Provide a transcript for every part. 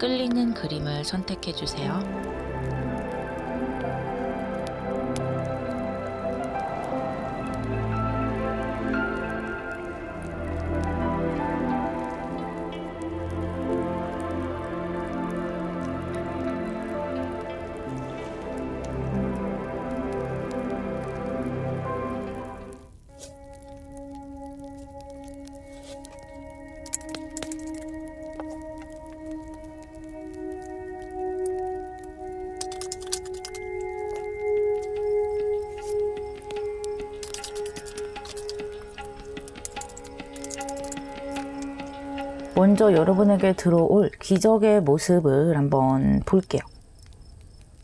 끌리는 그림을 선택해 주세요. 먼저 여러분에게 들어올 기적의 모습을 한번 볼게요.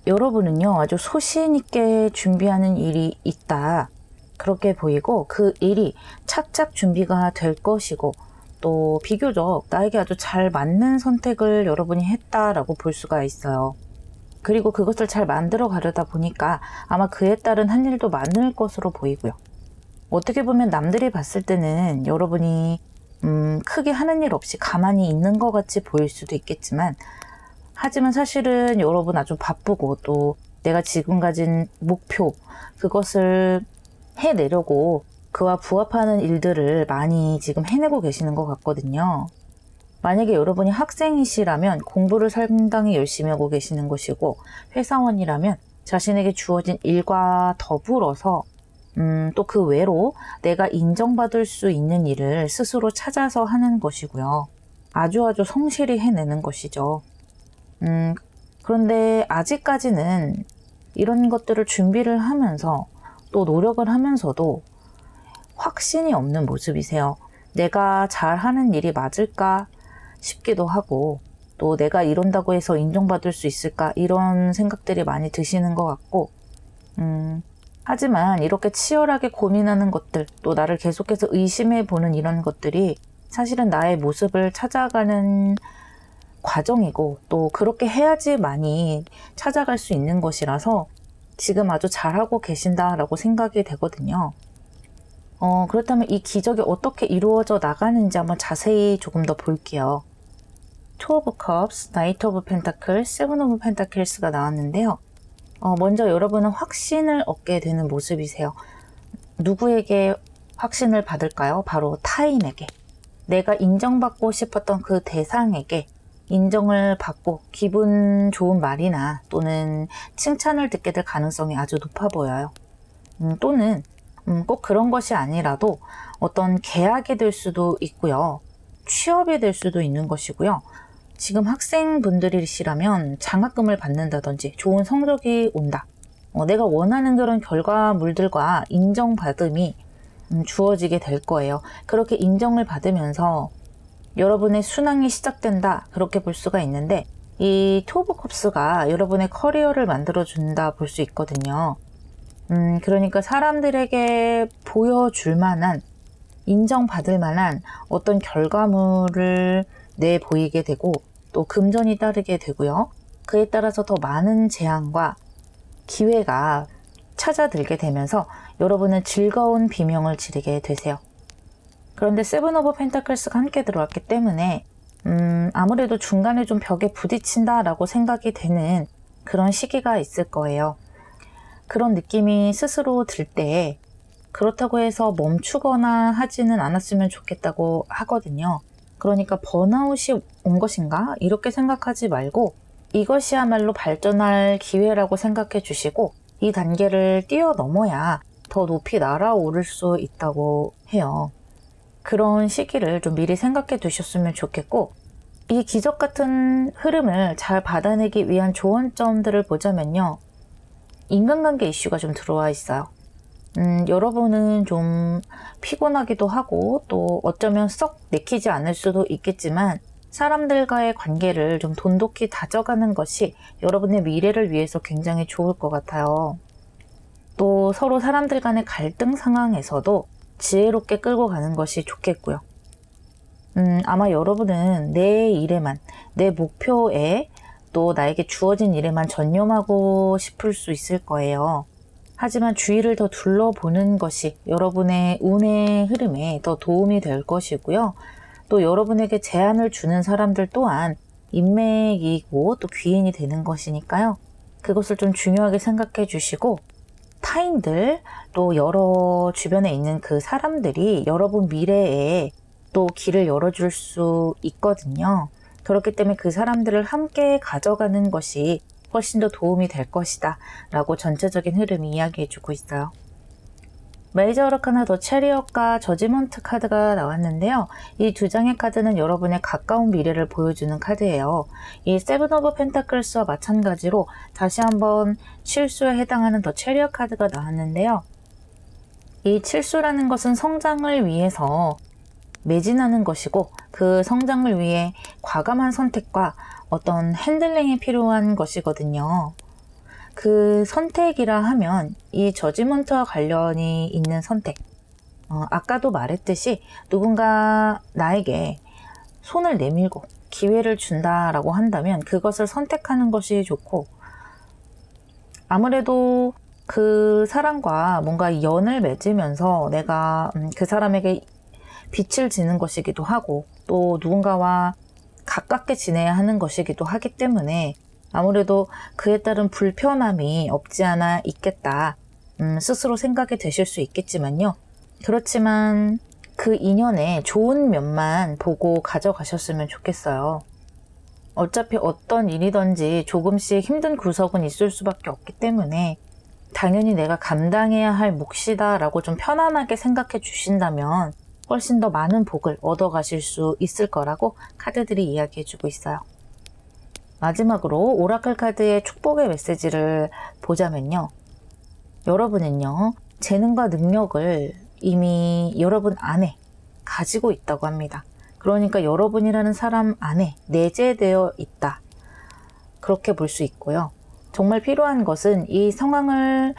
여러분은요, 아주 소신 있게 준비하는 일이 있다, 그렇게 보이고 그 일이 착착 준비가 될 것이고 또 비교적 나에게 아주 잘 맞는 선택을 여러분이 했다라고 볼 수가 있어요. 그리고 그것을 잘 만들어 가려다 보니까 아마 그에 따른 한 일도 많을 것으로 보이고요. 어떻게 보면 남들이 봤을 때는 여러분이 크게 하는 일 없이 가만히 있는 것 같이 보일 수도 있겠지만, 하지만 사실은 여러분 아주 바쁘고 또 내가 지금 가진 목표, 그것을 해내려고 그와 부합하는 일들을 많이 지금 해내고 계시는 것 같거든요. 만약에 여러분이 학생이시라면 공부를 상당히 열심히 하고 계시는 것이고, 회사원이라면 자신에게 주어진 일과 더불어서 또 그 외로 내가 인정받을 수 있는 일을 스스로 찾아서 하는 것이고요. 아주 성실히 해내는 것이죠. 그런데 아직까지는 이런 것들을 준비를 하면서 또 노력을 하면서도 확신이 없는 모습이세요. 내가 잘하는 일이 맞을까 싶기도 하고, 또 내가 이런다고 해서 인정받을 수 있을까, 이런 생각들이 많이 드시는 것 같고, 하지만 이렇게 치열하게 고민하는 것들, 또 나를 계속해서 의심해보는 이런 것들이 사실은 나의 모습을 찾아가는 과정이고, 또 그렇게 해야지만이 찾아갈 수 있는 것이라서 지금 아주 잘하고 계신다라고 생각이 되거든요. 그렇다면 이 기적이 어떻게 이루어져 나가는지 한번 자세히 조금 더 볼게요. Two of Cups, Knight of Pentacles, Seven of Pentakles가 나왔는데요. 먼저 여러분은 확신을 얻게 되는 모습이세요. 누구에게 확신을 받을까요? 바로 타인에게. 내가 인정받고 싶었던 그 대상에게 인정을 받고 기분 좋은 말이나 또는 칭찬을 듣게 될 가능성이 아주 높아 보여요. 또는 꼭 그런 것이 아니라도 어떤 계약이 될 수도 있고요. 취업이 될 수도 있는 것이고요. 지금 학생분들이시라면 장학금을 받는다든지 좋은 성적이 온다. 내가 원하는 그런 결과물들과 인정받음이 주어지게 될 거예요. 그렇게 인정을 받으면서 여러분의 순항이 시작된다, 그렇게 볼 수가 있는데, 이 투 오브 컵스가 여러분의 커리어를 만들어준다 볼 수 있거든요. 그러니까 사람들에게 보여줄 만한, 인정받을 만한 어떤 결과물을 내보이게 되고 또 금전이 따르게 되고요. 그에 따라서 더 많은 재앙과 기회가 찾아들게 되면서 여러분은 즐거운 비명을 지르게 되세요. 그런데 세븐 오브 펜타클스가 함께 들어왔기 때문에 아무래도 중간에 좀 벽에 부딪힌다라고 생각이 되는 그런 시기가 있을 거예요. 그런 느낌이 스스로 들 때 그렇다고 해서 멈추거나 하지는 않았으면 좋겠다고 하거든요. 그러니까 번아웃이 온 것인가? 이렇게 생각하지 말고 이것이야말로 발전할 기회라고 생각해 주시고, 이 단계를 뛰어넘어야 더 높이 날아오를 수 있다고 해요. 그런 시기를 좀 미리 생각해 두셨으면 좋겠고, 이 기적 같은 흐름을 잘 받아내기 위한 조언점들을 보자면요. 인간관계 이슈가 좀 들어와 있어요. 여러분은 좀 피곤하기도 하고 또 어쩌면 썩 내키지 않을 수도 있겠지만, 사람들과의 관계를 좀 돈독히 다져가는 것이 여러분의 미래를 위해서 굉장히 좋을 것 같아요. 또 서로 사람들 간의 갈등 상황에서도 지혜롭게 끌고 가는 것이 좋겠고요. 아마 여러분은 내 일에만, 내 목표에, 또 나에게 주어진 일에만 전념하고 싶을 수 있을 거예요. 하지만 주위를 더 둘러보는 것이 여러분의 운의 흐름에 더 도움이 될 것이고요. 또 여러분에게 제안을 주는 사람들 또한 인맥이고 또 귀인이 되는 것이니까요. 그것을 좀 중요하게 생각해 주시고, 타인들 또 여러 주변에 있는 그 사람들이 여러분 미래에 또 길을 열어줄 수 있거든요. 그렇기 때문에 그 사람들을 함께 가져가는 것이 훨씬 더 도움이 될 것이다 라고 전체적인 흐름이 이야기해 주고 있어요. 메이저 어르카나 더 체리엇과 저지먼트 카드가 나왔는데요. 이 두 장의 카드는 여러분의 가까운 미래를 보여주는 카드예요. 이 세븐 오브 펜타클스와 마찬가지로 다시 한번 칠수에 해당하는 더 체리엇 카드가 나왔는데요. 이 칠수라는 것은 성장을 위해서 매진하는 것이고, 그 성장을 위해 과감한 선택과 어떤 핸들링이 필요한 것이거든요. 그 선택이라 하면 이 저지먼트와 관련이 있는 선택, 아까도 말했듯이 누군가 나에게 손을 내밀고 기회를 준다라고 한다면 그것을 선택하는 것이 좋고, 아무래도 그 사람과 뭔가 연을 맺으면서 내가 그 사람에게 빛을 지는 것이기도 하고, 또 누군가와 가깝게 지내야 하는 것이기도 하기 때문에 아무래도 그에 따른 불편함이 없지 않아 있겠다, 스스로 생각이 되실 수 있겠지만요. 그렇지만 그 인연의 좋은 면만 보고 가져가셨으면 좋겠어요. 어차피 어떤 일이든지 조금씩 힘든 구석은 있을 수밖에 없기 때문에 당연히 내가 감당해야 할 몫이다 라고 좀 편안하게 생각해 주신다면 훨씬 더 많은 복을 얻어가실 수 있을 거라고 카드들이 이야기해 주고 있어요. 마지막으로 오라클 카드의 축복의 메시지를 보자면요. 여러분은요, 재능과 능력을 이미 여러분 안에 가지고 있다고 합니다. 그러니까 여러분이라는 사람 안에 내재되어 있다, 그렇게 볼 수 있고요. 정말 필요한 것은 이 상황을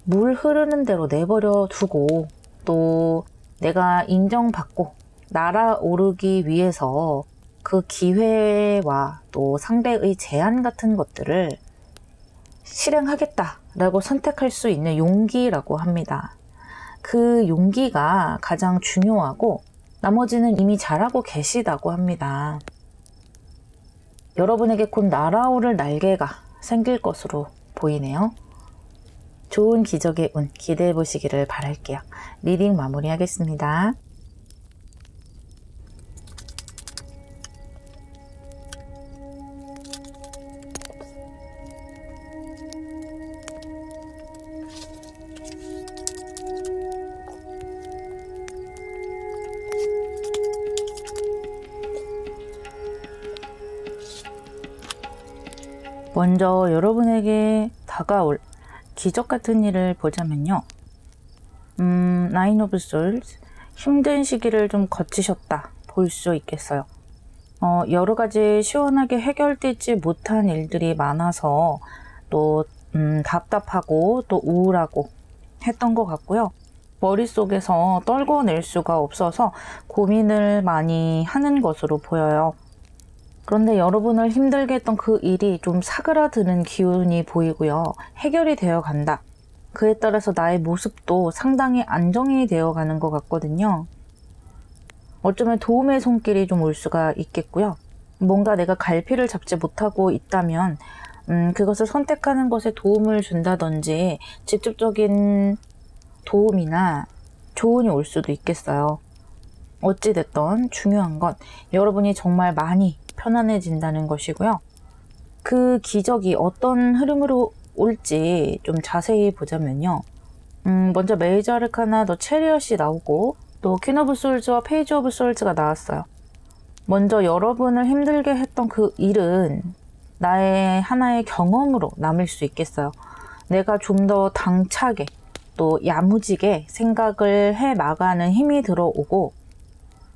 물 흐르는 대로 내버려 두고, 또 내가 인정받고 날아오르기 위해서 그 기회와 또 상대의 제안 같은 것들을 실행하겠다라고 선택할 수 있는 용기라고 합니다. 그 용기가 가장 중요하고 나머지는 이미 잘하고 계시다고 합니다. 여러분에게 곧 날아오를 날개가 생길 것으로 보이네요. 좋은 기적의 운 기대해 보시기를 바랄게요. 리딩 마무리하겠습니다. 먼저 여러분에게 다가올 기적 같은 일을 보자면요. 나인 오브 솔즈, 힘든 시기를 좀 거치셨다 볼 수 있겠어요. 여러 가지 시원하게 해결되지 못한 일들이 많아서 또 답답하고 또 우울하고 했던 것 같고요. 머릿속에서 떨궈낼 수가 없어서 고민을 많이 하는 것으로 보여요. 그런데 여러분을 힘들게 했던 그 일이 좀 사그라드는 기운이 보이고요. 해결이 되어 간다. 그에 따라서 나의 모습도 상당히 안정이 되어 가는 것 같거든요. 어쩌면 도움의 손길이 좀 올 수가 있겠고요. 뭔가 내가 갈피를 잡지 못하고 있다면 그것을 선택하는 것에 도움을 준다든지 직접적인 도움이나 조언이 올 수도 있겠어요. 어찌됐든 중요한 건 여러분이 정말 많이 편안해진다는 것이고요. 그 기적이 어떤 흐름으로 올지 좀 자세히 보자면요. 먼저 메이저 아르카나 더 체리엇이 나오고 또 퀸 오브 솔즈와 페이지 오브 솔즈가 나왔어요. 먼저 여러분을 힘들게 했던 그 일은 나의 하나의 경험으로 남을 수 있겠어요. 내가 좀 더 당차게 또 야무지게 생각을 해 나가는 힘이 들어오고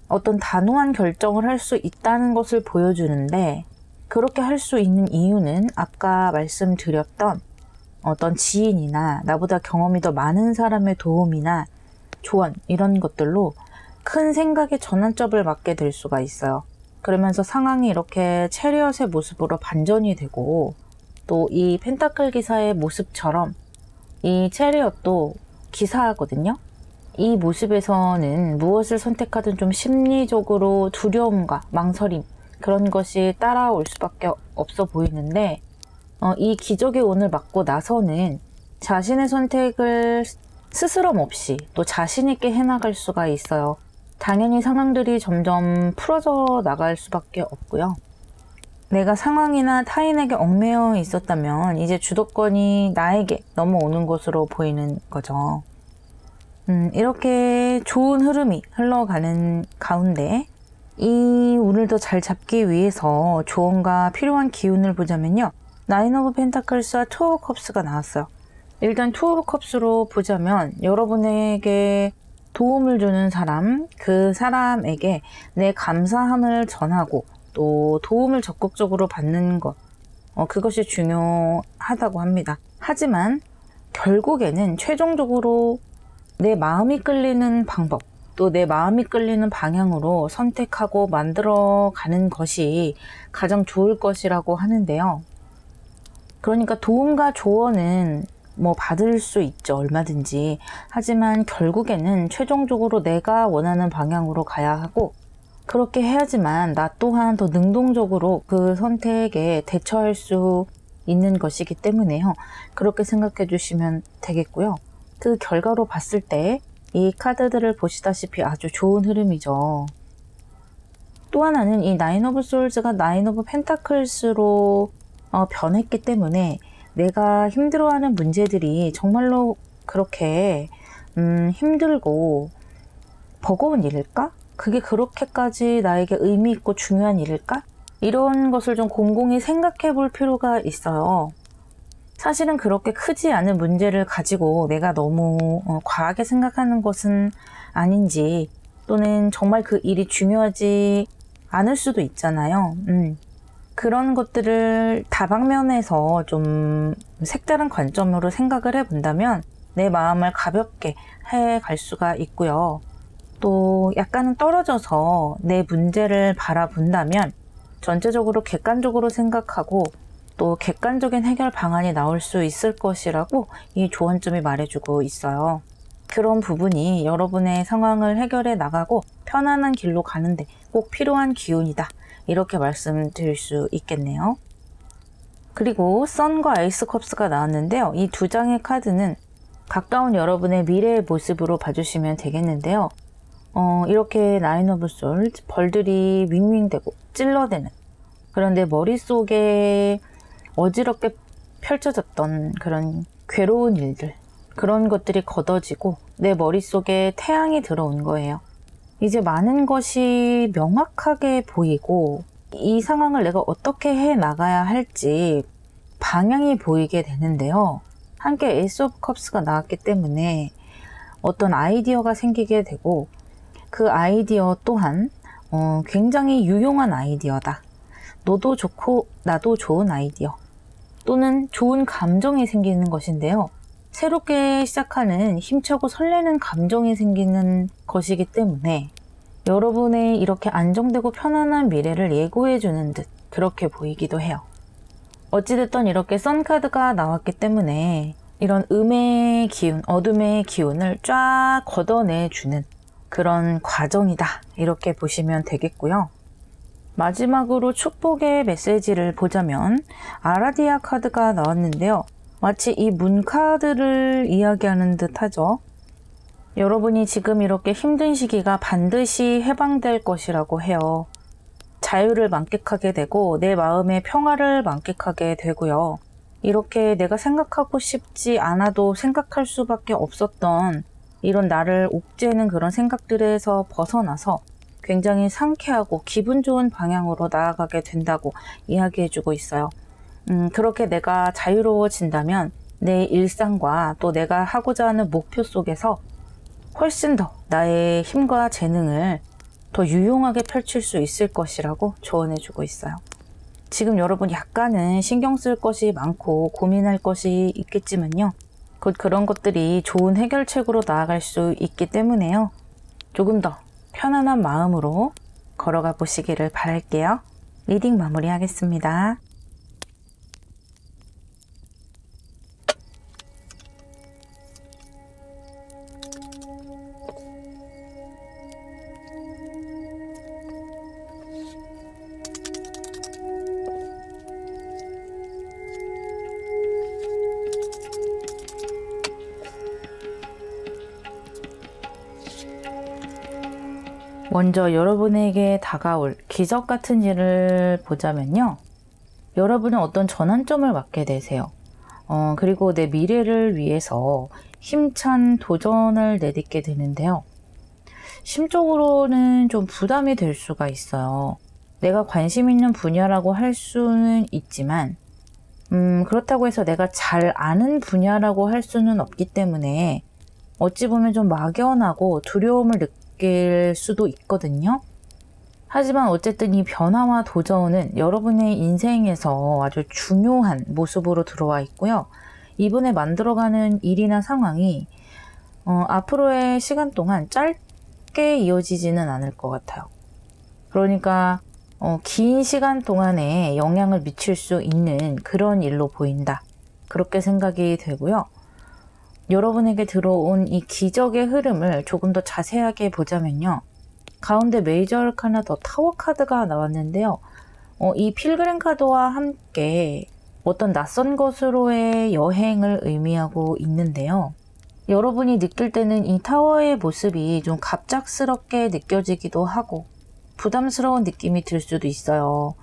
어떤 단호한 결정을 할 수 있다는 것을 보여주는데, 그렇게 할 수 있는 이유는 아까 말씀드렸던 어떤 지인이나 나보다 경험이 더 많은 사람의 도움이나 조언, 이런 것들로 큰 생각의 전환점을 맞게 될 수가 있어요. 그러면서 상황이 이렇게 체리엇의 모습으로 반전이 되고, 또 이 펜타클 기사의 모습처럼 이 체리엇도 기사거든요. 이 모습에서는 무엇을 선택하든 좀 심리적으로 두려움과 망설임, 그런 것이 따라올 수밖에 없어 보이는데 이 기적의 운을 맞고 나서는 자신의 선택을 스스럼 없이 또 자신 있게 해나갈 수가 있어요. 당연히 상황들이 점점 풀어져 나갈 수밖에 없고요. 내가 상황이나 타인에게 얽매여 있었다면 이제 주도권이 나에게 넘어오는 것으로 보이는 거죠. 이렇게 좋은 흐름이 흘러가는 가운데 이 운을 더 잘 잡기 위해서 조언과 필요한 기운을 보자면요. 나인 오브 펜타클스와 투 오브 컵스가 나왔어요. 일단 투 오브 컵스로 보자면 여러분에게 도움을 주는 사람, 그 사람에게 내 감사함을 전하고 또 도움을 적극적으로 받는 것, 그것이 중요하다고 합니다. 하지만 결국에는 최종적으로 내 마음이 끌리는 방법, 또 내 마음이 끌리는 방향으로 선택하고 만들어가는 것이 가장 좋을 것이라고 하는데요. 그러니까 도움과 조언은 받을 수 있죠, 얼마든지. 하지만 결국에는 최종적으로 내가 원하는 방향으로 가야 하고, 그렇게 해야지만 나 또한 더 능동적으로 그 선택에 대처할 수 있는 것이기 때문에요. 그렇게 생각해 주시면 되겠고요. 그 결과로 봤을 때 이 카드들을 보시다시피 아주 좋은 흐름이죠. 또 하나는 이 나인 오브 솔즈가 나인 오브 펜타클스로 변했기 때문에 내가 힘들어하는 문제들이 정말로 그렇게 힘들고 버거운 일일까? 그게 그렇게까지 나에게 의미 있고 중요한 일일까? 이런 것을 좀 곰곰이 생각해 볼 필요가 있어요. 사실은 그렇게 크지 않은 문제를 가지고 내가 너무 과하게 생각하는 것은 아닌지, 또는 정말 그 일이 중요하지 않을 수도 있잖아요. 그런 것들을 다방면에서 좀 색다른 관점으로 생각을 해본다면 내 마음을 가볍게 해갈 수가 있고요. 또 약간은 떨어져서 내 문제를 바라본다면 전체적으로 객관적으로 생각하고 또 객관적인 해결 방안이 나올 수 있을 것이라고 이 조언점이 말해주고 있어요. 그런 부분이 여러분의 상황을 해결해 나가고 편안한 길로 가는데 꼭 필요한 기운이다. 이렇게 말씀드릴 수 있겠네요. 그리고 선과 에이스 컵스가 나왔는데요. 이 두 장의 카드는 가까운 여러분의 미래의 모습으로 봐주시면 되겠는데요. 이렇게 나인 오브 솔, 벌들이 윙윙대고 찔러대는, 그런데 머릿속에 어지럽게 펼쳐졌던 그런 괴로운 일들, 그런 것들이 걷어지고 내 머릿속에 태양이 들어온 거예요. 이제 많은 것이 명확하게 보이고 이 상황을 내가 어떻게 해 나가야 할지 방향이 보이게 되는데요. 함께 에이스 오브 컵스가 나왔기 때문에 어떤 아이디어가 생기게 되고 그 아이디어 또한 굉장히 유용한 아이디어다. 너도 좋고 나도 좋은 아이디어, 또는 좋은 감정이 생기는 것인데요. 새롭게 시작하는 힘차고 설레는 감정이 생기는 것이기 때문에 여러분의 이렇게 안정되고 편안한 미래를 예고해주는 듯 그렇게 보이기도 해요. 어찌됐든 이렇게 선카드가 나왔기 때문에 이런 음의 기운, 어둠의 기운을 쫙 걷어내주는 그런 과정이다. 이렇게 보시면 되겠고요. 마지막으로 축복의 메시지를 보자면 아라디아 카드가 나왔는데요. 마치 이 문 카드를 이야기하는 듯 하죠. 여러분이 지금 이렇게 힘든 시기가 반드시 해방될 것이라고 해요. 자유를 만끽하게 되고 내 마음의 평화를 만끽하게 되고요. 이렇게 내가 생각하고 싶지 않아도 생각할 수밖에 없었던 이런 나를 옥죄는 그런 생각들에서 벗어나서 굉장히 상쾌하고 기분 좋은 방향으로 나아가게 된다고 이야기해주고 있어요. 그렇게 내가 자유로워진다면 내 일상과 또 내가 하고자 하는 목표 속에서 훨씬 더 나의 힘과 재능을 더 유용하게 펼칠 수 있을 것이라고 조언해주고 있어요. 지금 여러분 약간은 신경 쓸 것이 많고 고민할 것이 있겠지만요. 곧 그런 것들이 좋은 해결책으로 나아갈 수 있기 때문에요. 조금 더 편안한 마음으로 걸어가 보시기를 바랄게요. 리딩 마무리하겠습니다. 먼저 여러분에게 다가올 기적 같은 일을 보자면요. 여러분은 어떤 전환점을 맞게 되세요. 그리고 내 미래를 위해서 힘찬 도전을 내딛게 되는데요. 심적으로는 좀 부담이 될 수가 있어요. 내가 관심 있는 분야라고 할 수는 있지만 그렇다고 해서 내가 잘 아는 분야라고 할 수는 없기 때문에 어찌 보면 좀 막연하고 두려움을 느낄 수도 있거든요. 하지만 어쨌든 이 변화와 도전은 여러분의 인생에서 아주 중요한 모습으로 들어와 있고요. 이번에 만들어가는 일이나 상황이 앞으로의 시간 동안 짧게 이어지지는 않을 것 같아요. 그러니까 긴 시간 동안에 영향을 미칠 수 있는 그런 일로 보인다. 그렇게 생각이 되고요. 여러분에게 들어온 이 기적의 흐름을 조금 더 자세하게 보자면요. 가운데 메이저 아르카나 더 타워 카드가 나왔는데요. 이 필그림 카드와 함께 어떤 낯선 곳으로의 여행을 의미하고 있는데요. 여러분이 느낄 때는 이 타워의 모습이 좀 갑작스럽게 느껴지기도 하고 부담스러운 느낌이 들 수도 있어요.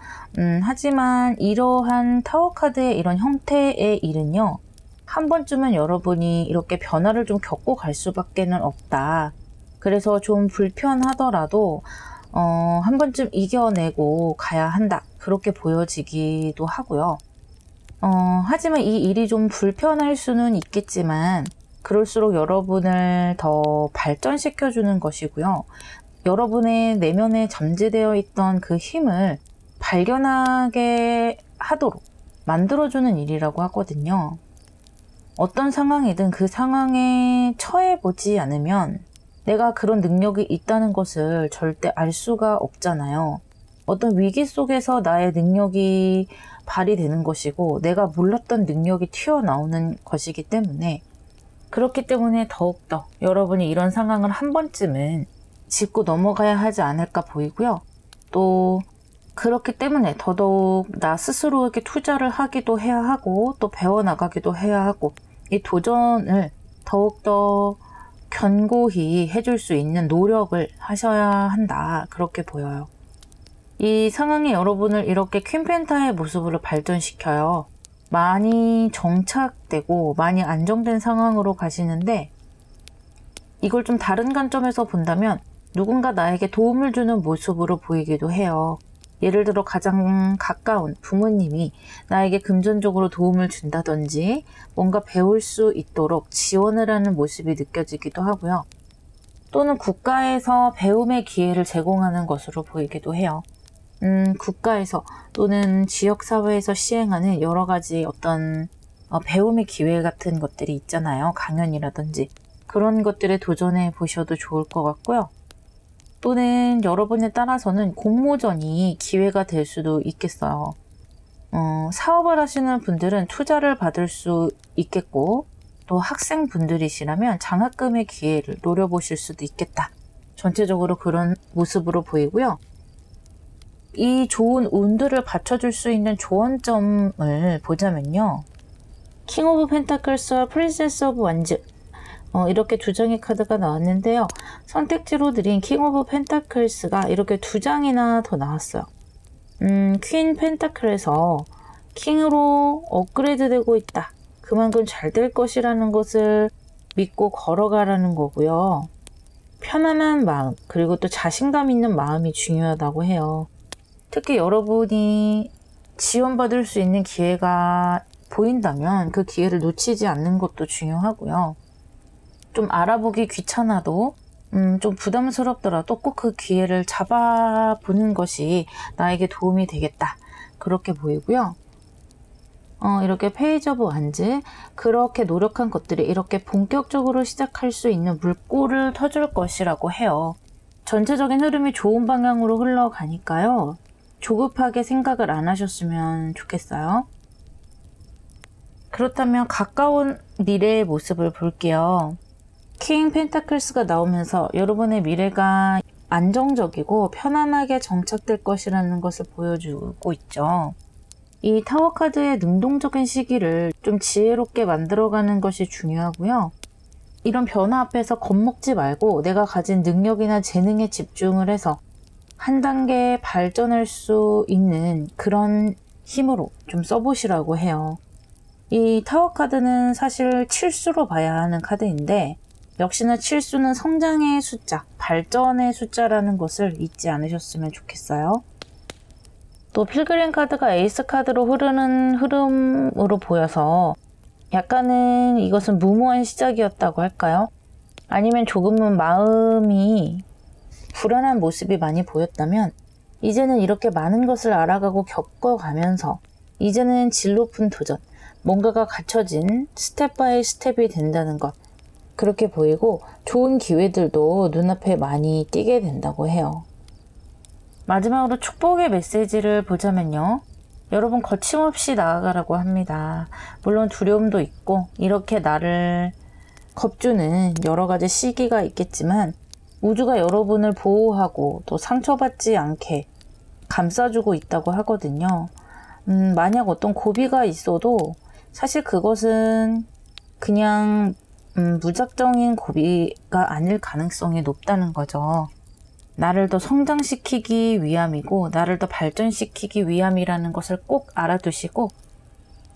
하지만 이러한 타워 카드의 이런 형태의 일은요. 한 번쯤은 여러분이 이렇게 변화를 좀 겪고 갈 수밖에는 없다. 그래서 좀 불편하더라도 한 번쯤 이겨내고 가야 한다. 그렇게 보여지기도 하고요. 하지만 이 일이 좀 불편할 수는 있겠지만 그럴수록 여러분을 더 발전시켜주는 것이고요. 여러분의 내면에 잠재되어 있던 그 힘을 발견하게 하도록 만들어주는 일이라고 하거든요. 어떤 상황이든 그 상황에 처해보지 않으면 내가 그런 능력이 있다는 것을 절대 알 수가 없잖아요. 어떤 위기 속에서 나의 능력이 발휘되는 것이고 내가 몰랐던 능력이 튀어나오는 것이기 때문에 그렇기 때문에 더욱더 여러분이 이런 상황을 한 번쯤은 짚고 넘어가야 하지 않을까 보이고요. 또 그렇기 때문에 더더욱 나 스스로에게 투자를 하기도 해야 하고 또 배워나가기도 해야 하고 이 도전을 더욱더 견고히 해줄 수 있는 노력을 하셔야 한다. 그렇게 보여요. 이 상황이 여러분을 이렇게 퀸 펜타의 모습으로 발전시켜요. 많이 정착되고 많이 안정된 상황으로 가시는데 이걸 좀 다른 관점에서 본다면 누군가 나에게 도움을 주는 모습으로 보이기도 해요. 예를 들어 가장 가까운 부모님이 나에게 금전적으로 도움을 준다든지 뭔가 배울 수 있도록 지원을 하는 모습이 느껴지기도 하고요. 또는 국가에서 배움의 기회를 제공하는 것으로 보이기도 해요. 국가에서 또는 지역사회에서 시행하는 여러 가지 어떤 배움의 기회 같은 것들이 있잖아요. 강연이라든지 그런 것들에 도전해 보셔도 좋을 것 같고요. 또는 여러분에 따라서는 공모전이 기회가 될 수도 있겠어요. 사업을 하시는 분들은 투자를 받을 수 있겠고 또 학생분들이시라면 장학금의 기회를 노려보실 수도 있겠다. 전체적으로 그런 모습으로 보이고요. 이 좋은 운들을 받쳐줄 수 있는 조언점을 보자면요. 킹 오브 펜타클스와 프린세스 오브 완즈 이렇게 두 장의 카드가 나왔는데요. 선택지로 드린 킹 오브 펜타클스가 이렇게 두 장이나 더 나왔어요. 퀸 펜타클에서 킹으로 업그레이드 되고 있다. 그만큼 잘 될 것이라는 것을 믿고 걸어가라는 거고요. 편안한 마음 그리고 또 자신감 있는 마음이 중요하다고 해요. 특히 여러분이 지원받을 수 있는 기회가 보인다면 그 기회를 놓치지 않는 것도 중요하고요. 좀 알아보기 귀찮아도 좀 부담스럽더라도 꼭 그 기회를 잡아보는 것이 나에게 도움이 되겠다. 그렇게 보이고요. 이렇게 페이지 오브 완즈 그렇게 노력한 것들이 이렇게 본격적으로 시작할 수 있는 물꼬를 터줄 것이라고 해요. 전체적인 흐름이 좋은 방향으로 흘러가니까요. 조급하게 생각을 안 하셨으면 좋겠어요. 그렇다면 가까운 미래의 모습을 볼게요. 킹 펜타클스가 나오면서 여러분의 미래가 안정적이고 편안하게 정착될 것이라는 것을 보여주고 있죠. 이 타워 카드의 능동적인 시기를 좀 지혜롭게 만들어가는 것이 중요하고요. 이런 변화 앞에서 겁먹지 말고 내가 가진 능력이나 재능에 집중을 해서 한 단계 발전할 수 있는 그런 힘으로 좀 써보시라고 해요. 이 타워 카드는 사실 칠수로 봐야 하는 카드인데 역시나 칠수는 성장의 숫자, 발전의 숫자라는 것을 잊지 않으셨으면 좋겠어요. 또 필그림 카드가 에이스 카드로 흐르는 흐름으로 보여서 약간은 이것은 무모한 시작이었다고 할까요? 아니면 조금은 마음이 불안한 모습이 많이 보였다면 이제는 이렇게 많은 것을 알아가고 겪어가면서 이제는 질 높은 도전, 뭔가가 갖춰진 스텝 바이 스텝이 된다는 것, 그렇게 보이고 좋은 기회들도 눈앞에 많이 띄게 된다고 해요. 마지막으로 축복의 메시지를 보자면요. 여러분 거침없이 나아가라고 합니다. 물론 두려움도 있고 이렇게 나를 겁주는 여러 가지 시기가 있겠지만 우주가 여러분을 보호하고 또 상처받지 않게 감싸주고 있다고 하거든요. 만약 어떤 고비가 있어도 사실 그것은 그냥 무작정인 고비가 아닐 가능성이 높다는 거죠. 나를 더 성장시키기 위함이고 나를 더 발전시키기 위함이라는 것을 꼭 알아두시고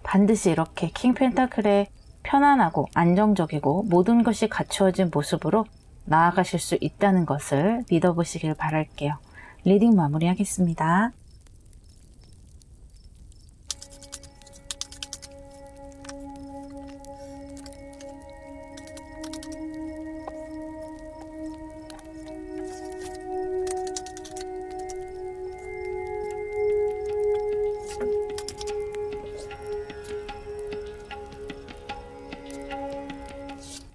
반드시 이렇게 킹 펜타클의 편안하고 안정적이고 모든 것이 갖추어진 모습으로 나아가실 수 있다는 것을 믿어보시길 바랄게요. 리딩 마무리하겠습니다.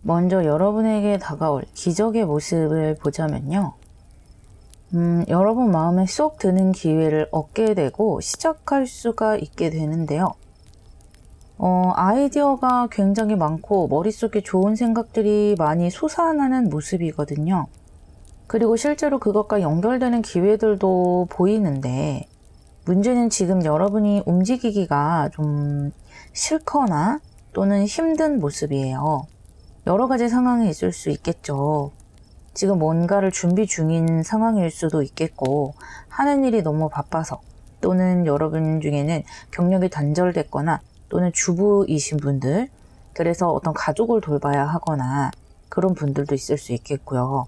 먼저 여러분에게 다가올 기적의 모습을 보자면요. 여러분 마음에 쏙 드는 기회를 얻게 되고 시작할 수가 있게 되는데요. 아이디어가 굉장히 많고 머릿속에 좋은 생각들이 많이 솟아나는 모습이거든요. 그리고 실제로 그것과 연결되는 기회들도 보이는데 문제는 지금 여러분이 움직이기가 좀 싫거나 또는 힘든 모습이에요. 여러 가지 상황이 있을 수 있겠죠. 지금 뭔가를 준비 중인 상황일 수도 있겠고 하는 일이 너무 바빠서 또는 여러분 중에는 경력이 단절됐거나 또는 주부이신 분들 그래서 어떤 가족을 돌봐야 하거나 그런 분들도 있을 수 있겠고요.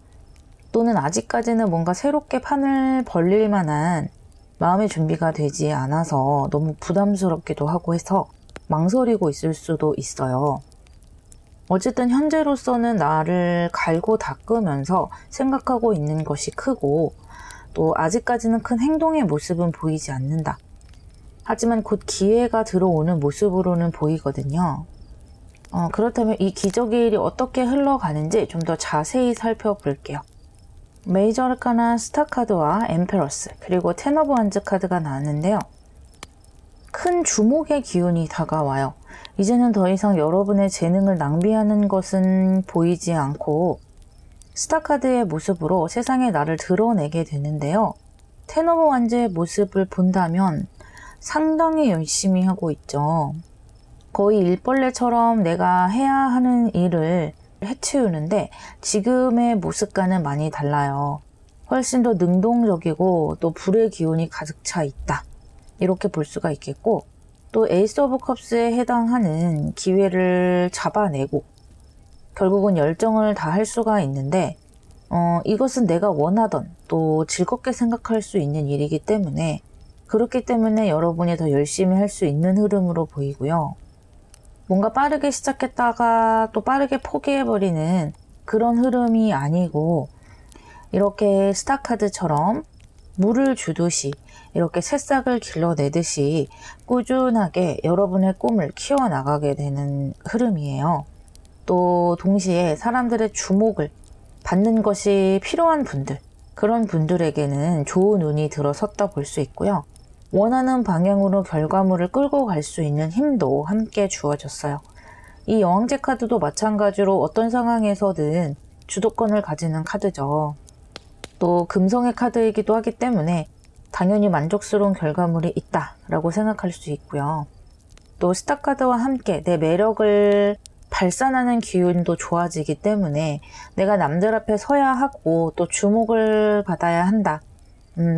또는 아직까지는 뭔가 새롭게 판을 벌릴 만한 마음의 준비가 되지 않아서 너무 부담스럽기도 하고 해서 망설이고 있을 수도 있어요. 어쨌든 현재로서는 나를 갈고 닦으면서 생각하고 있는 것이 크고 또 아직까지는 큰 행동의 모습은 보이지 않는다. 하지만 곧 기회가 들어오는 모습으로는 보이거든요. 그렇다면 이 기적의 일이 어떻게 흘러가는지 좀 더 자세히 살펴볼게요. 메이저 아르카나 스타 카드와 엠페러스 그리고 텐 오브 완즈 카드가 나왔는데요. 큰 주목의 기운이 다가와요. 이제는 더 이상 여러분의 재능을 낭비하는 것은 보이지 않고 스타카드의 모습으로 세상에 나를 드러내게 되는데요. 텐 오브 완즈의 모습을 본다면 상당히 열심히 하고 있죠. 거의 일벌레처럼 내가 해야 하는 일을 해치우는데 지금의 모습과는 많이 달라요. 훨씬 더 능동적이고 또 불의 기운이 가득 차 있다. 이렇게 볼 수가 있겠고 또 에이스 오브 컵스에 해당하는 기회를 잡아내고 결국은 열정을 다할 수가 있는데 이것은 내가 원하던 또 즐겁게 생각할 수 있는 일이기 때문에 그렇기 때문에 여러분이 더 열심히 할 수 있는 흐름으로 보이고요. 뭔가 빠르게 시작했다가 또 빠르게 포기해버리는 그런 흐름이 아니고 이렇게 스타카드처럼 물을 주듯이 이렇게 새싹을 길러내듯이 꾸준하게 여러분의 꿈을 키워나가게 되는 흐름이에요. 또 동시에 사람들의 주목을 받는 것이 필요한 분들, 그런 분들에게는 좋은 운이 들어섰다 볼 수 있고요. 원하는 방향으로 결과물을 끌고 갈 수 있는 힘도 함께 주어졌어요. 이 여왕제 카드도 마찬가지로 어떤 상황에서든 주도권을 가지는 카드죠. 또 금성의 카드이기도 하기 때문에 당연히 만족스러운 결과물이 있다라고 생각할 수 있고요. 또 스타카드와 함께 내 매력을 발산하는 기운도 좋아지기 때문에 내가 남들 앞에 서야 하고 또 주목을 받아야 한다.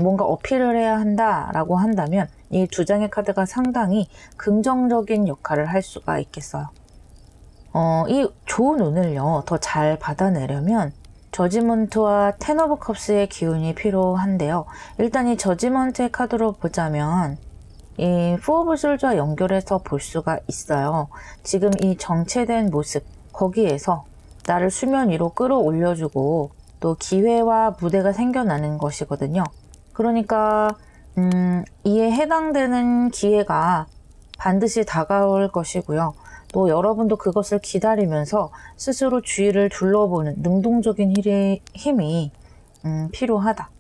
뭔가 어필을 해야 한다라고 한다면 이 두 장의 카드가 상당히 긍정적인 역할을 할 수가 있겠어요. 이 좋은 운을요, 더 잘 받아내려면 저지먼트와 텐 오브 컵스의 기운이 필요한데요. 일단 이 저지먼트의 카드로 보자면 이 포 오브 솔즈와 연결해서 볼 수가 있어요. 지금 이 정체된 모습, 거기에서 나를 수면 위로 끌어올려주고 또 기회와 무대가 생겨나는 것이거든요. 그러니까 이에 해당되는 기회가 반드시 다가올 것이고요. 또 여러분도 그것을 기다리면서 스스로 주위를 둘러보는 능동적인 힘이 필요하다.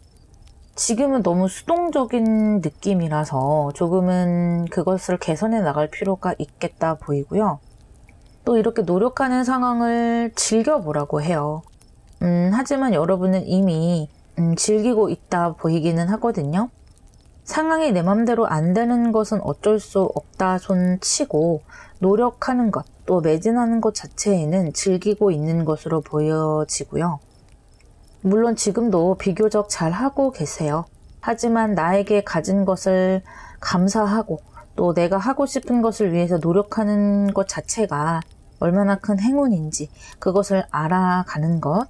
지금은 너무 수동적인 느낌이라서 조금은 그것을 개선해 나갈 필요가 있겠다 보이고요. 또 이렇게 노력하는 상황을 즐겨보라고 해요. 하지만 여러분은 이미 즐기고 있다 보이기는 하거든요. 상황이 내 맘대로 안 되는 것은 어쩔 수 없다 손 치고 노력하는 것, 또 매진하는 것 자체에는 즐기고 있는 것으로 보여지고요. 물론 지금도 비교적 잘하고 계세요. 하지만 나에게 가진 것을 감사하고 또 내가 하고 싶은 것을 위해서 노력하는 것 자체가 얼마나 큰 행운인지 그것을 알아가는 것,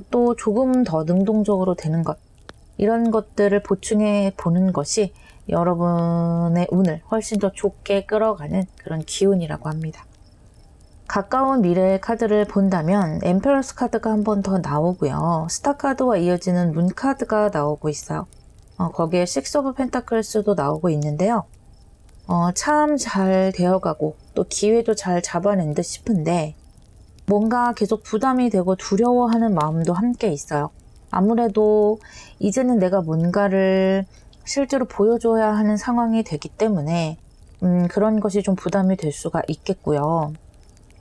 또 조금 더 능동적으로 되는 것, 이런 것들을 보충해 보는 것이 여러분의 운을 훨씬 더 좋게 끌어가는 그런 기운이라고 합니다. 가까운 미래의 카드를 본다면 엠페러스 카드가 한 번 더 나오고요. 스타 카드와 이어지는 문 카드가 나오고 있어요. 거기에 식스 오브 펜타클스도 나오고 있는데요. 참 잘 되어가고 또 기회도 잘 잡아낸 듯 싶은데 뭔가 계속 부담이 되고 두려워하는 마음도 함께 있어요. 아무래도 이제는 내가 뭔가를 실제로 보여줘야 하는 상황이 되기 때문에 그런 것이 좀 부담이 될 수가 있겠고요.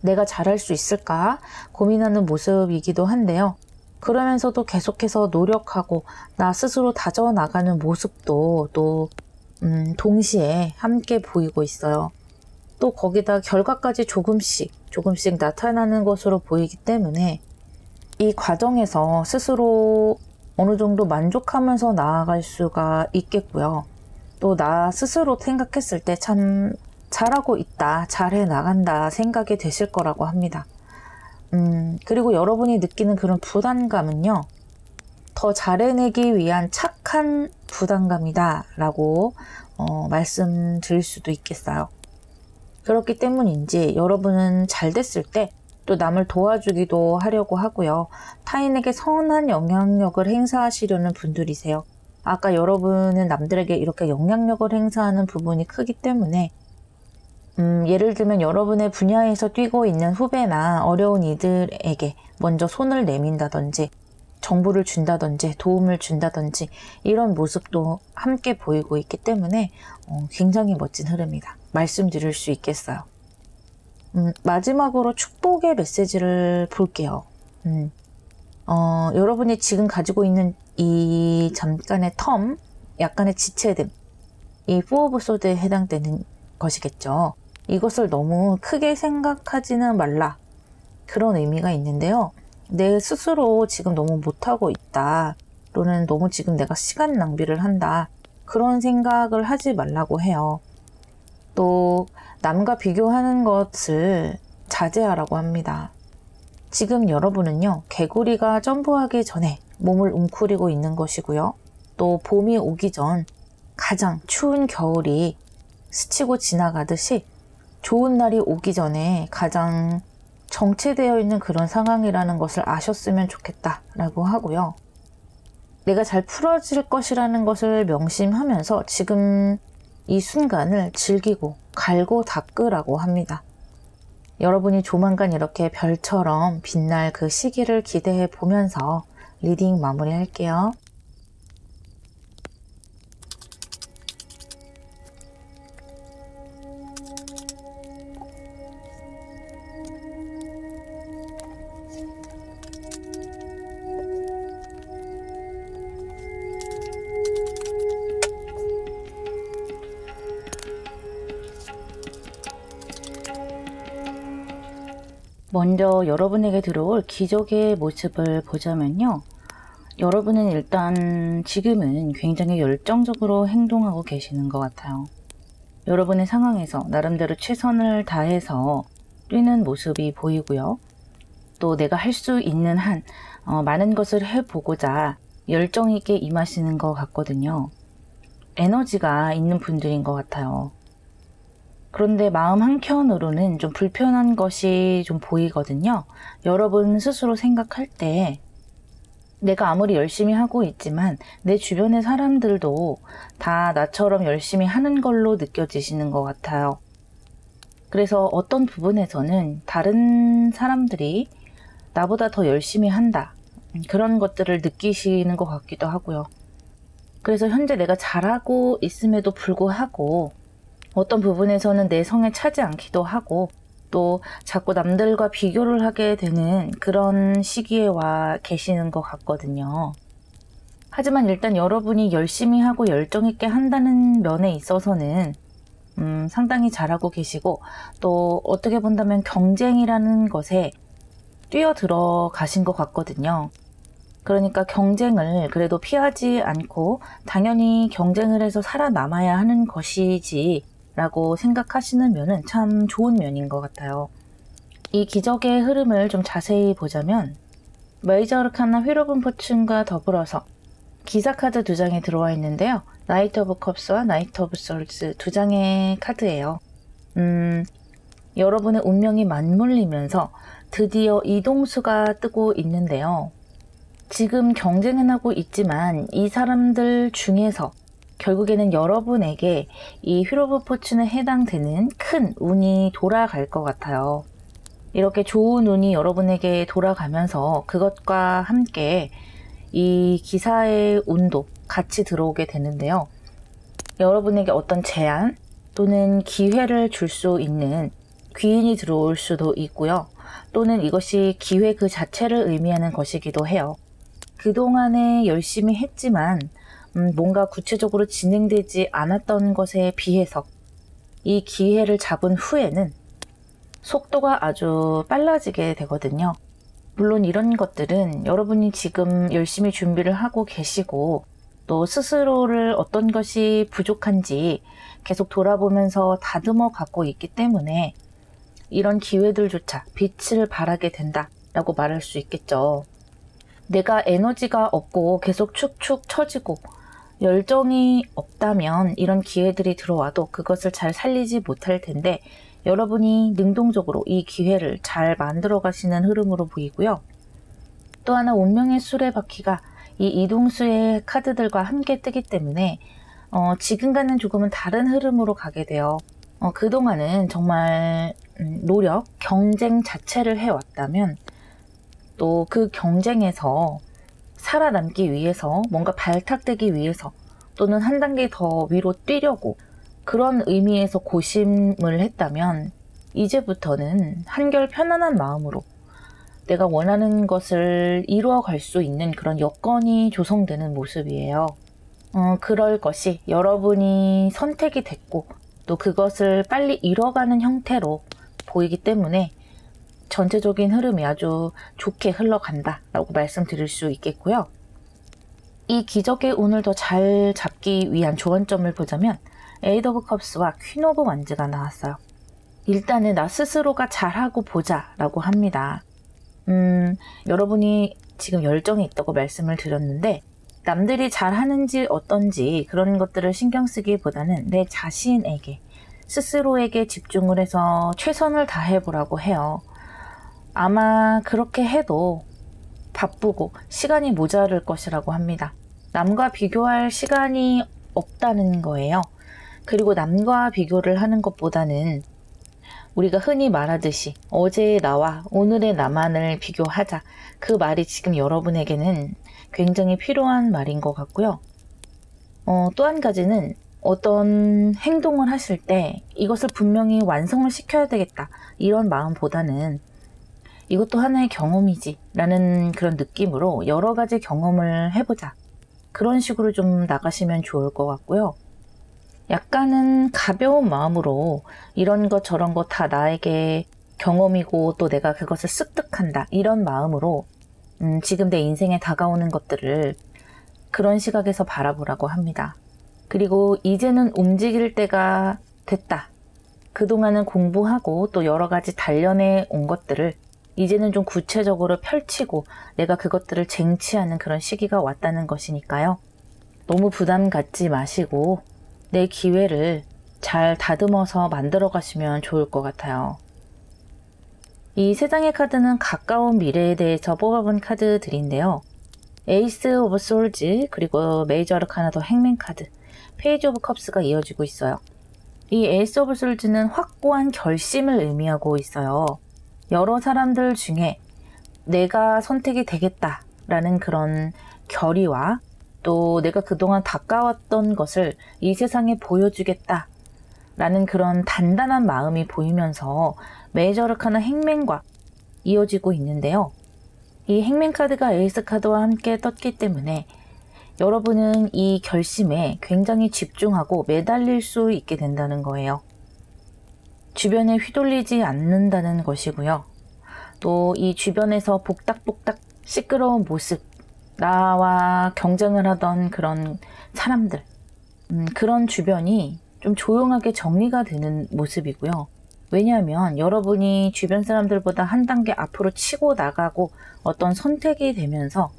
내가 잘할 수 있을까 고민하는 모습이기도 한데요. 그러면서도 계속해서 노력하고 나 스스로 다져나가는 모습도 또 동시에 함께 보이고 있어요. 또 거기다 결과까지 조금씩 나타나는 것으로 보이기 때문에 이 과정에서 스스로 어느 정도 만족하면서 나아갈 수가 있겠고요. 또 나 스스로 생각했을 때 참 잘하고 있다, 잘해 나간다 생각이 되실 거라고 합니다. 그리고 여러분이 느끼는 그런 부담감은요, 더 잘해내기 위한 착한 부담감이다 라고 말씀드릴 수도 있겠어요. 그렇기 때문인지 여러분은 잘 됐을 때 또 남을 도와주기도 하려고 하고요. 타인에게 선한 영향력을 행사하시려는 분들이세요. 아까 여러분은 남들에게 이렇게 영향력을 행사하는 부분이 크기 때문에 예를 들면 여러분의 분야에서 뛰고 있는 후배나 어려운 이들에게 먼저 손을 내민다든지 정보를 준다든지 도움을 준다든지 이런 모습도 함께 보이고 있기 때문에 굉장히 멋진 흐름이다 말씀드릴 수 있겠어요. 마지막으로 축복의 메시지를 볼게요. 여러분이 지금 가지고 있는 이 잠깐의 텀, 약간의 지체됨, 이 포 오브 소드에 해당되는 것이겠죠. 이것을 너무 크게 생각하지는 말라. 그런 의미가 있는데요. 내 스스로 지금 너무 못하고 있다. 또는 너무 지금 내가 시간 낭비를 한다. 그런 생각을 하지 말라고 해요. 또 남과 비교하는 것을 자제하라고 합니다. 지금 여러분은요, 개구리가 점프하기 전에 몸을 웅크리고 있는 것이고요. 또 봄이 오기 전 가장 추운 겨울이 스치고 지나가듯이 좋은 날이 오기 전에 가장 정체되어 있는 그런 상황이라는 것을 아셨으면 좋겠다라고 하고요. 내가 잘 풀어질 것이라는 것을 명심하면서 지금 이 순간을 즐기고 갈고 닦으라고 합니다. 여러분이 조만간 이렇게 별처럼 빛날 그 시기를 기대해 보면서 리딩 마무리할게요. 먼저 여러분에게 들어올 기적의 모습을 보자면요. 여러분은 일단 지금은 굉장히 열정적으로 행동하고 계시는 것 같아요. 여러분의 상황에서 나름대로 최선을 다해서 뛰는 모습이 보이고요. 또 내가 할 수 있는 한 많은 것을 해보고자 열정 있게 임하시는 것 같거든요. 에너지가 있는 분들인 것 같아요. 그런데 마음 한켠으로는 좀 불편한 것이 좀 보이거든요. 여러분 스스로 생각할 때 내가 아무리 열심히 하고 있지만 내 주변의 사람들도 다 나처럼 열심히 하는 걸로 느껴지시는 것 같아요. 그래서 어떤 부분에서는 다른 사람들이 나보다 더 열심히 한다. 그런 것들을 느끼시는 것 같기도 하고요. 그래서 현재 내가 잘하고 있음에도 불구하고 어떤 부분에서는 내 성에 차지 않기도 하고 또 자꾸 남들과 비교를 하게 되는 그런 시기에 와 계시는 것 같거든요. 하지만 일단 여러분이 열심히 하고 열정 있게 한다는 면에 있어서는 상당히 잘하고 계시고 또 어떻게 본다면 경쟁이라는 것에 뛰어들어 가신 것 같거든요. 그러니까 경쟁을 그래도 피하지 않고 당연히 경쟁을 해서 살아남아야 하는 것이지 라고 생각하시는 면은 참 좋은 면인 것 같아요. 이 기적의 흐름을 좀 자세히 보자면 메이저 아르카나 휠 오브 포춘과 더불어서 기사 카드 2장이 들어와 있는데요. 나이트 오브 컵스와 나이트 오브 솔즈 2장의 카드예요. 여러분의 운명이 맞물리면서 드디어 이동수가 뜨고 있는데요. 지금 경쟁은 하고 있지만 이 사람들 중에서 결국에는 여러분에게 이 휠 오브 포춘에 해당되는 큰 운이 돌아갈 것 같아요. 이렇게 좋은 운이 여러분에게 돌아가면서 그것과 함께 이 기사의 운도 같이 들어오게 되는데요. 여러분에게 어떤 제안 또는 기회를 줄 수 있는 귀인이 들어올 수도 있고요. 또는 이것이 기회 그 자체를 의미하는 것이기도 해요. 그동안에 열심히 했지만 뭔가 구체적으로 진행되지 않았던 것에 비해서 이 기회를 잡은 후에는 속도가 아주 빨라지게 되거든요. 물론 이런 것들은 여러분이 지금 열심히 준비를 하고 계시고 또 스스로를 어떤 것이 부족한지 계속 돌아보면서 다듬어 가고 있기 때문에 이런 기회들조차 빛을 발하게 된다라고 말할 수 있겠죠. 내가 에너지가 없고 계속 축축 처지고 열정이 없다면 이런 기회들이 들어와도 그것을 잘 살리지 못할 텐데 여러분이 능동적으로 이 기회를 잘 만들어 가시는 흐름으로 보이고요. 또 하나 운명의 수레바퀴가 이 이동수의 카드들과 함께 뜨기 때문에 지금과는 조금은 다른 흐름으로 가게 돼요. 그동안은 정말 노력, 경쟁 자체를 해왔다면 또 그 경쟁에서 살아남기 위해서 뭔가 발탁되기 위해서 또는 한 단계 더 위로 뛰려고 그런 의미에서 고심을 했다면 이제부터는 한결 편안한 마음으로 내가 원하는 것을 이루어갈 수 있는 그런 여건이 조성되는 모습이에요. 그럴 것이 여러분이 선택이 됐고 또 그것을 빨리 이뤄가는 형태로 보이기 때문에 전체적인 흐름이 아주 좋게 흘러간다 라고 말씀드릴 수 있겠고요. 이 기적의 운을 더 잘 잡기 위한 조언점을 보자면 에이드 오브 컵스와 퀸 오브 완즈가 나왔어요. 일단은 나 스스로가 잘하고 보자 라고 합니다. 여러분이 지금 열정이 있다고 말씀을 드렸는데 남들이 잘하는지 어떤지 그런 것들을 신경 쓰기보다는 내 자신에게 스스로에게 집중을 해서 최선을 다해보라고 해요. 아마 그렇게 해도 바쁘고 시간이 모자랄 것이라고 합니다. 남과 비교할 시간이 없다는 거예요. 그리고 남과 비교를 하는 것보다는 우리가 흔히 말하듯이 어제의 나와 오늘의 나만을 비교하자. 그 말이 지금 여러분에게는 굉장히 필요한 말인 것 같고요. 또 한 가지는 어떤 행동을 하실 때 이것을 분명히 완성을 시켜야 되겠다. 이런 마음보다는 이것도 하나의 경험이지 라는 그런 느낌으로 여러 가지 경험을 해보자. 그런 식으로 좀 나가시면 좋을 것 같고요. 약간은 가벼운 마음으로 이런 것 저런 것 다 나에게 경험이고 또 내가 그것을 습득한다 이런 마음으로 지금 내 인생에 다가오는 것들을 그런 시각에서 바라보라고 합니다. 그리고 이제는 움직일 때가 됐다. 그동안은 공부하고 또 여러 가지 단련해 온 것들을 이제는 좀 구체적으로 펼치고 내가 그것들을 쟁취하는 그런 시기가 왔다는 것이니까요. 너무 부담 갖지 마시고 내 기회를 잘 다듬어서 만들어 가시면 좋을 것 같아요. 이 세 장의 카드는 가까운 미래에 대해서 뽑아본 카드들인데요. 에이스 오브 솔즈, 그리고 메이저 아르카나도 행맨 카드, 페이지 오브 컵스가 이어지고 있어요. 이 에이스 오브 솔즈는 확고한 결심을 의미하고 있어요. 여러 사람들 중에 내가 선택이 되겠다라는 그런 결의와 또 내가 그동안 가까웠던 것을 이 세상에 보여주겠다라는 그런 단단한 마음이 보이면서 메이저 아르카나 행맨과 이어지고 있는데요. 이 행맨 카드가 에이스 카드와 함께 떴기 때문에 여러분은 이 결심에 굉장히 집중하고 매달릴 수 있게 된다는 거예요. 주변에 휘둘리지 않는다는 것이고요. 또 이 주변에서 복닥복닥 시끄러운 모습, 나와 경쟁을 하던 그런 사람들, 그런 주변이 좀 조용하게 정리가 되는 모습이고요. 왜냐하면 여러분이 주변 사람들보다 한 단계 앞으로 치고 나가고 어떤 선택이 되면서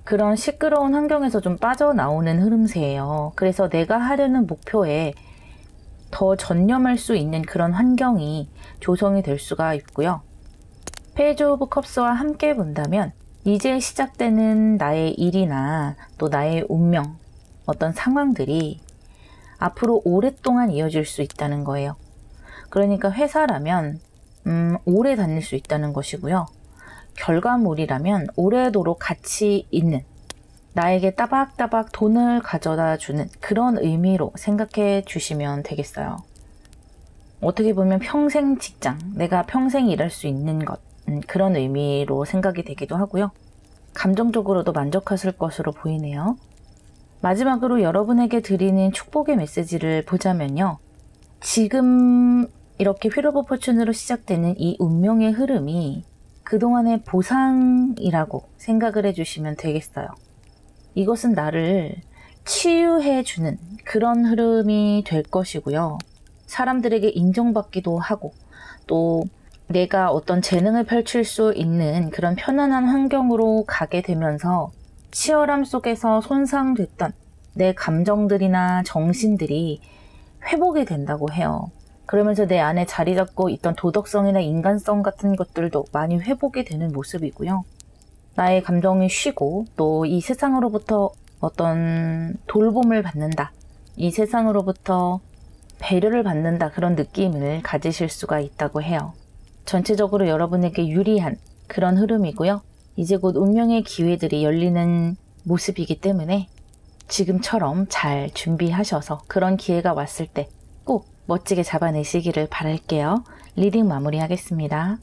그런 시끄러운 환경에서 좀 빠져나오는 흐름세예요. 그래서 내가 하려는 목표에 더 전념할 수 있는 그런 환경이 조성이 될 수가 있고요. 페이지 오브 컵스와 함께 본다면 이제 시작되는 나의 일이나 또 나의 운명, 어떤 상황들이 앞으로 오랫동안 이어질 수 있다는 거예요. 그러니까 회사라면 오래 다닐 수 있다는 것이고요. 결과물이라면 오래도록 가치 있는, 나에게 따박따박 돈을 가져다 주는 그런 의미로 생각해 주시면 되겠어요. 어떻게 보면 평생 직장, 내가 평생 일할 수 있는 것, 그런 의미로 생각이 되기도 하고요. 감정적으로도 만족하실 것으로 보이네요. 마지막으로 여러분에게 드리는 축복의 메시지를 보자면요. 지금 이렇게 휠 오브 포춘으로 시작되는 이 운명의 흐름이 그동안의 보상이라고 생각을 해주시면 되겠어요. 이것은 나를 치유해주는 그런 흐름이 될 것이고요. 사람들에게 인정받기도 하고 또 내가 어떤 재능을 펼칠 수 있는 그런 편안한 환경으로 가게 되면서 치열함 속에서 손상됐던 내 감정들이나 정신들이 회복이 된다고 해요. 그러면서 내 안에 자리 잡고 있던 도덕성이나 인간성 같은 것들도 많이 회복이 되는 모습이고요. 나의 감정이 쉬고 또 이 세상으로부터 어떤 돌봄을 받는다. 이 세상으로부터 배려를 받는다. 그런 느낌을 가지실 수가 있다고 해요. 전체적으로 여러분에게 유리한 그런 흐름이고요. 이제 곧 운명의 기회들이 열리는 모습이기 때문에 지금처럼 잘 준비하셔서 그런 기회가 왔을 때 꼭 멋지게 잡아내시기를 바랄게요. 리딩 마무리하겠습니다.